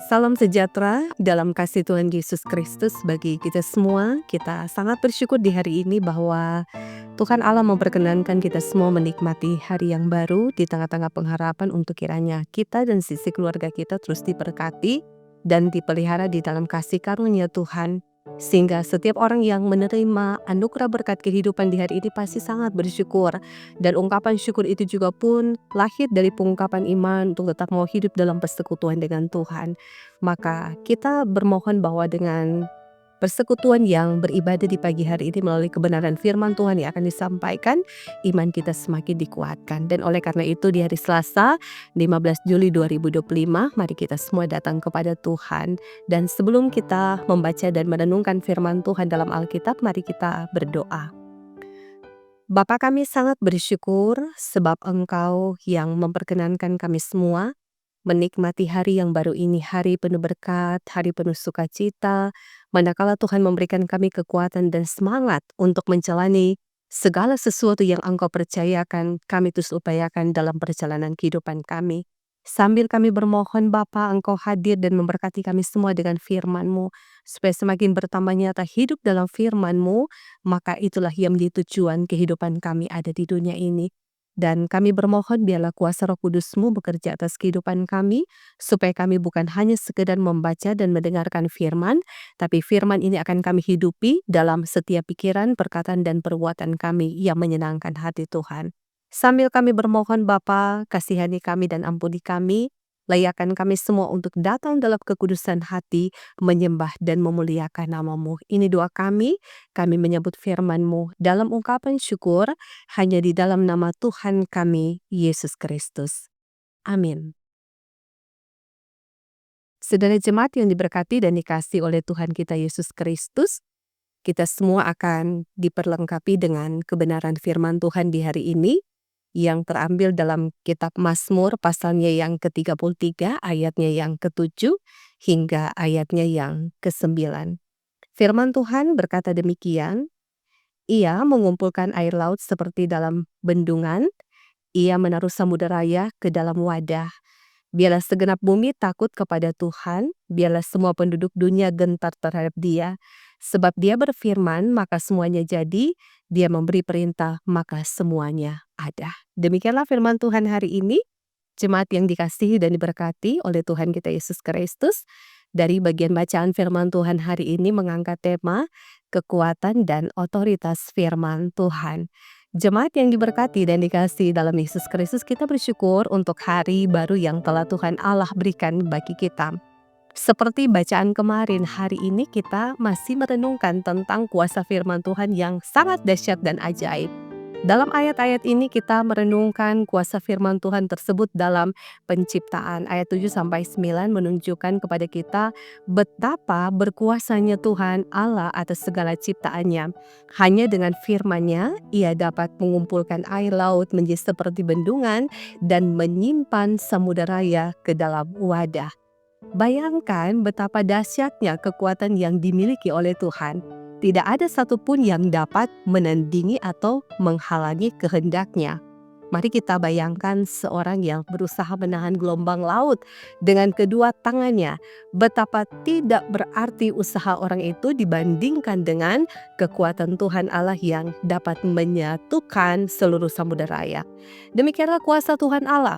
Salam sejahtera dalam kasih Tuhan Yesus Kristus bagi kita semua. Kita sangat bersyukur di hari ini bahwa Tuhan Allah memperkenankan kita semua menikmati hari yang baru di tengah-tengah pengharapan untuk kiranya kita dan sisi keluarga kita terus diberkati dan dipelihara di dalam kasih karunia Tuhan. Sehingga setiap orang yang menerima anugerah berkat kehidupan di hari ini pasti sangat bersyukur. Dan ungkapan syukur itu juga pun lahir dari pengungkapan iman untuk tetap mau hidup dalam persekutuan dengan Tuhan. Maka kita bermohon bahwa dengan persekutuan yang beribadah di pagi hari ini melalui kebenaran firman Tuhan yang akan disampaikan, iman kita semakin dikuatkan. Dan oleh karena itu di hari Selasa 15 Juli 2025, mari kita semua datang kepada Tuhan. Dan sebelum kita membaca dan merenungkan firman Tuhan dalam Alkitab, mari kita berdoa. Bapa, kami sangat bersyukur sebab Engkau yang memperkenankan kami semua menikmati hari yang baru ini, hari penuh berkat, hari penuh sukacita, manakala Tuhan memberikan kami kekuatan dan semangat untuk menjalani segala sesuatu yang Engkau percayakan, kami terus upayakan dalam perjalanan kehidupan kami. Sambil kami bermohon Bapa, Engkau hadir dan memberkati kami semua dengan firman-Mu, supaya semakin bertambah nyata hidup dalam firman-Mu, maka itulah yang menjadi tujuan kehidupan kami ada di dunia ini. Dan kami bermohon biarlah kuasa Roh Kudus-Mu bekerja atas kehidupan kami, supaya kami bukan hanya sekedar membaca dan mendengarkan firman, tapi firman ini akan kami hidupi dalam setiap pikiran, perkataan, dan perbuatan kami yang menyenangkan hati Tuhan. Sambil kami bermohon Bapa, kasihani kami dan ampuni kami, layakkan kami semua untuk datang dalam kekudusan hati, menyembah dan memuliakan nama-Mu. Ini doa kami menyebut firman-Mu dalam ungkapan syukur, hanya di dalam nama Tuhan kami, Yesus Kristus. Amin. Saudara jemaat yang diberkati dan dikasihi oleh Tuhan kita Yesus Kristus, kita semua akan diperlengkapi dengan kebenaran firman Tuhan di hari ini, yang terambil dalam kitab Mazmur pasalnya yang ke-33, ayatnya yang ke-7, hingga ayatnya yang ke-9. Firman Tuhan berkata demikian, Ia mengumpulkan air laut seperti dalam bendungan, Ia menaruh samudera raya ke dalam wadah. Biarlah segenap bumi takut kepada Tuhan, biarlah semua penduduk dunia gentar terhadap Dia. Sebab Dia berfirman, maka semuanya jadi, Dia memberi perintah, maka semuanya ada. Demikianlah firman Tuhan hari ini, jemaat yang dikasihi dan diberkati oleh Tuhan kita Yesus Kristus. Dari bagian bacaan firman Tuhan hari ini mengangkat tema kekuatan dan otoritas firman Tuhan. Jemaat yang diberkati dan dikasihi dalam Yesus Kristus, kita bersyukur untuk hari baru yang telah Tuhan Allah berikan bagi kita. Seperti bacaan kemarin, hari ini kita masih merenungkan tentang kuasa firman Tuhan yang sangat dahsyat dan ajaib. Dalam ayat-ayat ini kita merenungkan kuasa firman Tuhan tersebut dalam penciptaan. Ayat 7-9 menunjukkan kepada kita betapa berkuasanya Tuhan Allah atas segala ciptaannya. Hanya dengan firman-Nya, Ia dapat mengumpulkan air laut menjadi seperti bendungan dan menyimpan samudera raya ke dalam wadah. Bayangkan betapa dahsyatnya kekuatan yang dimiliki oleh Tuhan. Tidak ada satupun yang dapat menandingi atau menghalangi kehendak-Nya. Mari kita bayangkan seorang yang berusaha menahan gelombang laut dengan kedua tangannya. Betapa tidak berarti usaha orang itu dibandingkan dengan kekuatan Tuhan Allah yang dapat menyatukan seluruh samudera raya. Demikianlah kuasa Tuhan Allah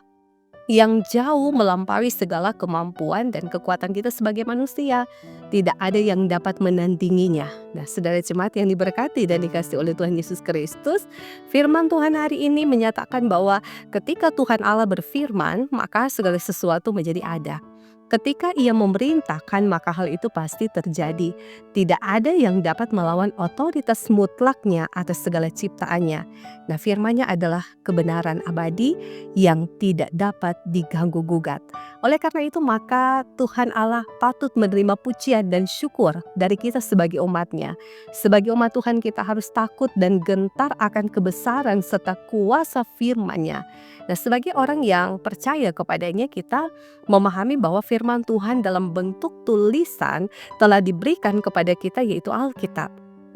yang jauh melampaui segala kemampuan dan kekuatan kita sebagai manusia. Tidak ada yang dapat menandinginya. Nah, saudara jemaat yang diberkati dan dikasihi oleh Tuhan Yesus Kristus, firman Tuhan hari ini menyatakan bahwa ketika Tuhan Allah berfirman, maka segala sesuatu menjadi ada. Ketika Ia memerintahkan, maka hal itu pasti terjadi. Tidak ada yang dapat melawan otoritas mutlaknya atas segala ciptaannya. Nah, firman-Nya adalah kebenaran abadi yang tidak dapat diganggu-gugat. Oleh karena itu, maka Tuhan Allah patut menerima pujian dan syukur dari kita sebagai umat-Nya. Sebagai umat Tuhan, kita harus takut dan gentar akan kebesaran serta kuasa firman-Nya. Nah, sebagai orang yang percaya kepadanya, kita memahami bahwa firman Tuhan dalam bentuk tulisan telah diberikan kepada kita, yaitu Alkitab.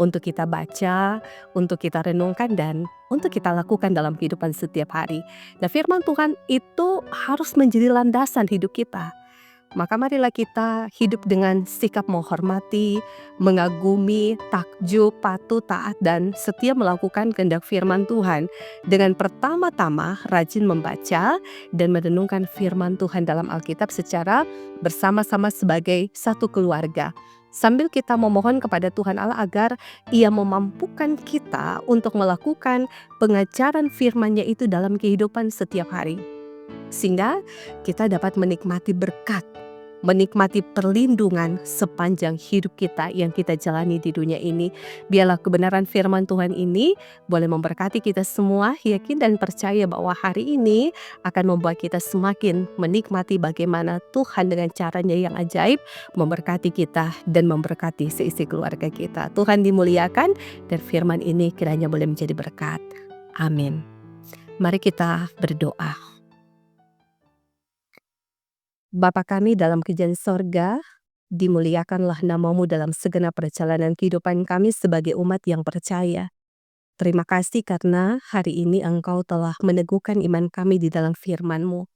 untuk kita baca, untuk kita renungkan, dan untuk kita lakukan dalam kehidupan setiap hari. Nah, firman Tuhan itu harus menjadi landasan hidup kita. Maka marilah kita hidup dengan sikap menghormati, mengagumi, takjub, patuh, taat, dan setia melakukan kehendak firman Tuhan. Dengan pertama-tama rajin membaca dan merenungkan firman Tuhan dalam Alkitab secara bersama-sama sebagai satu keluarga. Sambil kita memohon kepada Tuhan Allah agar Ia memampukan kita untuk melakukan pengajaran firman-Nya itu dalam kehidupan setiap hari. Sehingga kita dapat menikmati berkat, menikmati perlindungan sepanjang hidup kita yang kita jalani di dunia ini. Biarlah kebenaran firman Tuhan ini boleh memberkati kita semua, yakin dan percaya bahwa hari ini akan membuat kita semakin menikmati bagaimana Tuhan dengan caranya yang ajaib memberkati kita dan memberkati seisi keluarga kita. Tuhan dimuliakan dan firman ini kiranya boleh menjadi berkat. Amin. Mari kita berdoa. Bapa kami dalam kerajaan sorga, dimuliakanlah namamu dalam segenap perjalanan kehidupan kami sebagai umat yang percaya. Terima kasih karena hari ini Engkau telah meneguhkan iman kami di dalam firman-Mu.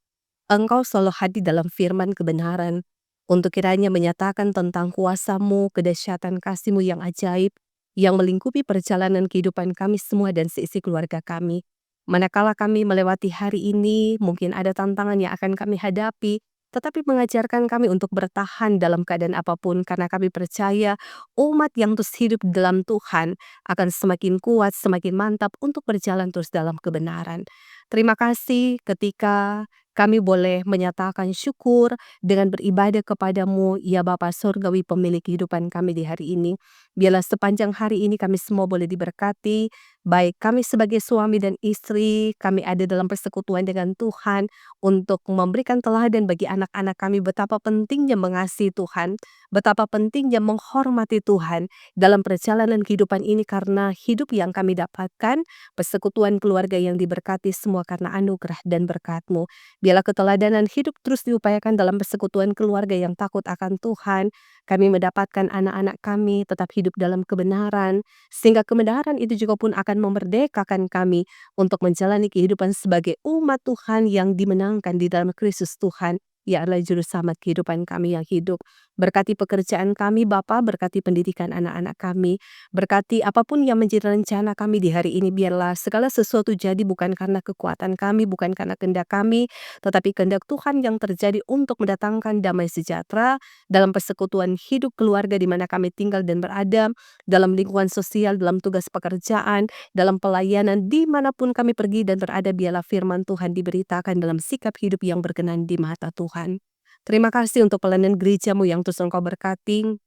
Engkau selalu hadir dalam firman kebenaran, untuk kiranya menyatakan tentang kuasa-Mu, kedahsyatan kasih-Mu yang ajaib, yang melingkupi perjalanan kehidupan kami semua dan seisi keluarga kami. Manakala kami melewati hari ini, mungkin ada tantangan yang akan kami hadapi, tetapi mengajarkan kami untuk bertahan dalam keadaan apapun, karena kami percaya umat yang terus hidup dalam Tuhan akan semakin kuat, semakin mantap untuk berjalan terus dalam kebenaran. Terima kasih ketika kami boleh menyatakan syukur dengan beribadah kepadamu, ya Bapa Surgawi pemilik kehidupan kami di hari ini. Biarlah sepanjang hari ini kami semua boleh diberkati, baik kami sebagai suami dan istri, kami ada dalam persekutuan dengan Tuhan, untuk memberikan teladan bagi anak-anak kami betapa pentingnya mengasihi Tuhan, betapa pentingnya menghormati Tuhan dalam perjalanan kehidupan ini, karena hidup yang kami dapatkan, persekutuan keluarga yang diberkati semua karena anugerah dan berkat-Mu. Biarlah keteladanan hidup terus diupayakan dalam persekutuan keluarga yang takut akan Tuhan. Kami mendapatkan anak-anak kami tetap hidup dalam kebenaran, sehingga kebenaran itu juga pun akan memerdekakan kami untuk menjalani kehidupan sebagai umat Tuhan yang dimenangkan di dalam Kristus Tuhan. Ya adalah juru selamat kehidupan kami yang hidup. Berkati pekerjaan kami Bapa, berkati pendidikan anak-anak kami, berkati apapun yang menjadi rencana kami di hari ini. Biarlah segala sesuatu jadi bukan karena kekuatan kami, bukan karena kehendak kami, tetapi kehendak Tuhan yang terjadi untuk mendatangkan damai sejahtera dalam persekutuan hidup keluarga di mana kami tinggal dan berada, dalam lingkungan sosial, dalam tugas pekerjaan, dalam pelayanan, dimanapun kami pergi dan berada. Biarlah firman Tuhan diberitakan dalam sikap hidup yang berkenan di mata Tuhan. Terima kasih untuk pelayanan gereja-Mu yang terus Engkau berkati,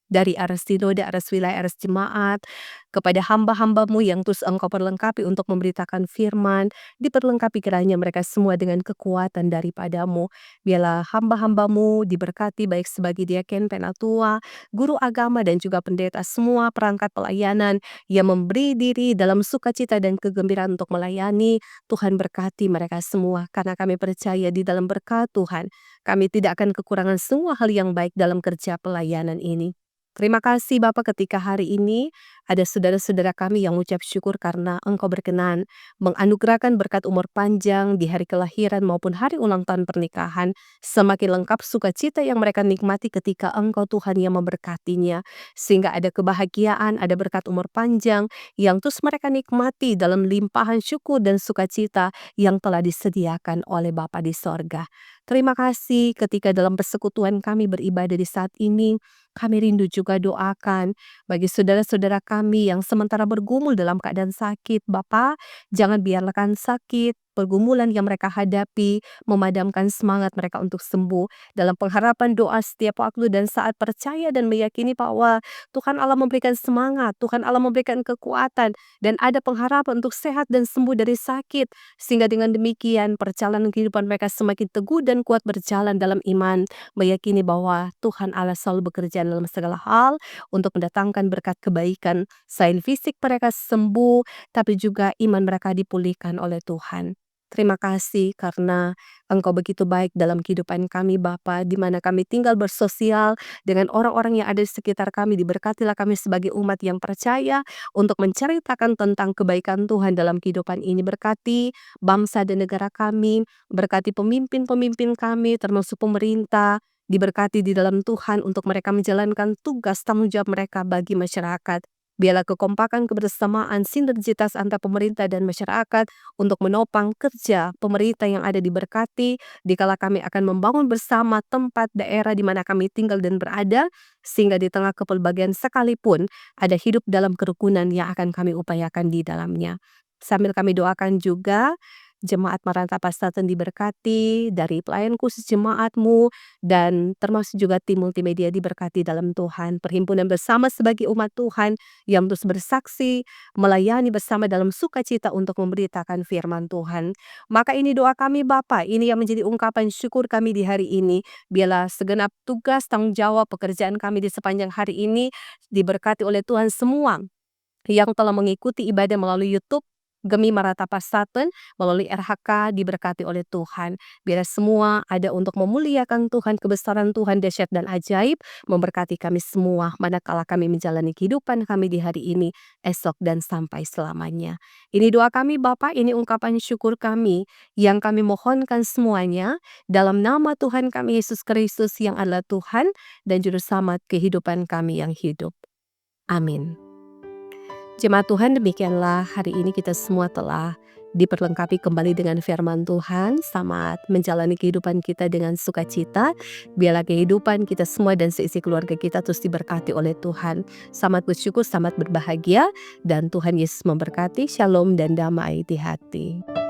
dari aras sinode, aras wilayah, aras jemaat, kepada hamba-hamba-Mu yang terus Engkau perlengkapi untuk memberitakan firman, diperlengkapi kiranya mereka semua dengan kekuatan daripada-Mu. Biarlah hamba-hamba-Mu diberkati baik sebagai diaken, penatua, guru agama, dan juga pendeta, semua perangkat pelayanan yang memberi diri dalam sukacita dan kegembiraan untuk melayani. Tuhan berkati mereka semua, karena kami percaya di dalam berkat Tuhan, kami tidak akan kekurangan semua hal yang baik dalam kerja pelayanan ini. Terima kasih Bapa ketika hari ini ada saudara-saudara kami yang mengucap syukur karena Engkau berkenan menganugerahkan berkat umur panjang di hari kelahiran maupun hari ulang tahun pernikahan. Semakin lengkap sukacita yang mereka nikmati ketika Engkau Tuhan yang memberkatinya. Sehingga ada kebahagiaan, ada berkat umur panjang yang terus mereka nikmati dalam limpahan syukur dan sukacita yang telah disediakan oleh Bapa di sorga. Terima kasih ketika dalam persekutuan kami beribadah di saat ini, kami rindu juga doakan bagi saudara-saudara kami yang sementara bergumul dalam keadaan sakit. Bapa, jangan biarkan sakit, pergumulan yang mereka hadapi, memadamkan semangat mereka untuk sembuh. Dalam pengharapan doa setiap waktu dan saat, percaya dan meyakini bahwa Tuhan Allah memberikan semangat, Tuhan Allah memberikan kekuatan, dan ada pengharapan untuk sehat dan sembuh dari sakit. Sehingga dengan demikian perjalanan kehidupan mereka semakin teguh dan kuat berjalan dalam iman, meyakini bahwa Tuhan Allah selalu bekerja dalam segala hal untuk mendatangkan berkat kebaikan. Selain fisik mereka sembuh, tapi juga iman mereka dipulihkan oleh Tuhan. Terima kasih karena Engkau begitu baik dalam kehidupan kami Bapa, di mana kami tinggal bersosial dengan orang-orang yang ada di sekitar kami. Diberkatilah kami sebagai umat yang percaya untuk menceritakan tentang kebaikan Tuhan dalam kehidupan ini. Berkati bangsa dan negara kami, berkati pemimpin-pemimpin kami termasuk pemerintah, diberkati di dalam Tuhan untuk mereka menjalankan tugas tanggung jawab mereka bagi masyarakat. Biarlah kekompakan, kebersamaan, sinergitas antar pemerintah dan masyarakat untuk menopang kerja pemerintah yang ada diberkati, dikala kami akan membangun bersama tempat daerah di mana kami tinggal dan berada, sehingga di tengah kepelbagaian sekalipun ada hidup dalam kerukunan yang akan kami upayakan di dalamnya. Sambil kami doakan juga Jemaat Maranatha Selatan diberkati, dari pelayan khusus jemaatmu, dan termasuk juga tim multimedia diberkati dalam Tuhan. Perhimpunan bersama sebagai umat Tuhan yang terus bersaksi, melayani bersama dalam sukacita untuk memberitakan firman Tuhan. Maka ini doa kami Bapa, ini yang menjadi ungkapan syukur kami di hari ini. Biarlah segenap tugas, tanggung jawab, pekerjaan kami di sepanjang hari ini diberkati oleh Tuhan semua yang telah mengikuti ibadah melalui YouTube, Gemi Maranatha Selatan, melalui RHK diberkati oleh Tuhan. Biar semua ada untuk memuliakan Tuhan, kebesaran Tuhan dahsyat dan ajaib, memberkati kami semua manakala kami menjalani kehidupan kami di hari ini, esok dan sampai selamanya. Ini doa kami Bapa, ini ungkapan syukur kami yang kami mohonkan semuanya dalam nama Tuhan kami Yesus Kristus yang adalah Tuhan dan Juru Selamat kehidupan kami yang hidup. Amin. Jemaat Tuhan, demikianlah hari ini kita semua telah diperlengkapi kembali dengan firman Tuhan. Selamat menjalani kehidupan kita dengan sukacita. Biarlah kehidupan kita semua dan seisi keluarga kita terus diberkati oleh Tuhan. Selamat bersyukur, selamat berbahagia, dan Tuhan Yesus memberkati. Shalom dan damai di hati.